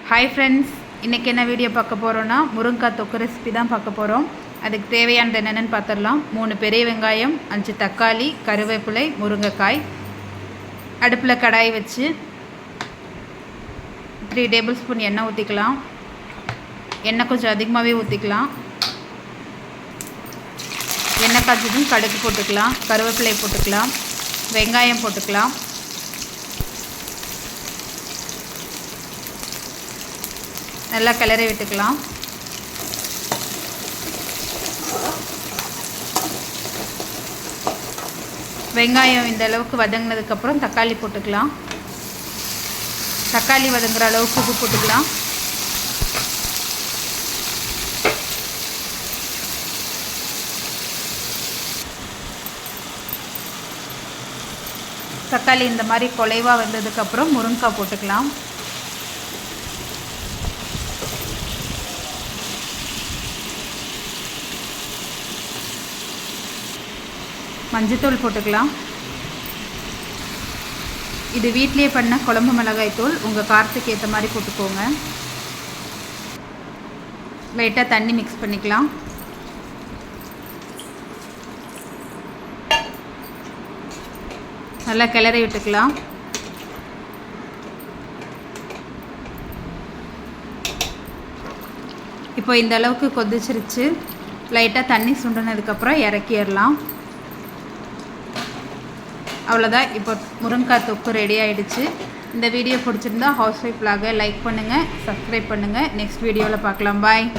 Hi friends, இன்றைக்கி என்ன video பார்க்க போகிறோன்னா முருங்கைக்காய் தொக்கு ரெசிபி தான் பார்க்க போகிறோம். அதுக்கு தேவையானது என்னென்னு பார்த்துடலாம். 3 பெரிய வெங்காயம், 5 தக்காளி, கருவேப்பிலை, முருங்கைக்காய். அடுப்பில் கடாய் வச்சு 3 டேபிள் ஸ்பூன் எண்ணெய் ஊற்றிக்கலாம். எண்ணெய் கொஞ்சம் அதிகமாகவே ஊற்றிக்கலாம். எண்ணெய் காய்ச்சதும் கடுகு போட்டுக்கலாம், கருவேப்பிலை போட்டுக்கலாம், வெங்காயம் போட்டுக்கலாம். நல்லா கிளறி விட்டுக்கலாம். வெங்காயம் இந்த அளவுக்கு வதங்கினதுக்கப்புறம் தக்காளி போட்டுக்கலாம். தக்காளி வதங்குற அளவுக்கு உப்பு போட்டுக்கலாம். தக்காளி இந்த மாதிரி குலைவாக வந்ததுக்கப்புறம் முருங்கைக்காய் போட்டுக்கலாம். மஞ்சத்தூள் போட்டுக்கலாம். இது வீட்டிலே பண்ண குழம்பு மிளகாய் தூள், உங்கள் காரத்துக்கு ஏற்ற மாதிரி போட்டுக்கோங்க. லைட்டாக தண்ணி மிக்ஸ் பண்ணிக்கலாம். நல்லா கிளறி விட்டுக்கலாம். இப்போ இந்த அளவுக்கு கொதிச்சிருச்சு. லைட்டாக தண்ணி சுண்டினதுக்கப்புறம் இறக்கிடலாம். அவ்வளோதான். இப்போ முருங்கைக்காய் தொக்கு ரெடி ஆகிடுச்சு. இந்த வீடியோ பிடிச்சிருந்தா ஹவுஸ் ஒய்ஃப் vlog லைக் பண்ணுங்கள், சப்ஸ்கிரைப் பண்ணுங்கள். நெக்ஸ்ட் வீடியோவில் பார்க்கலாம். பாய்.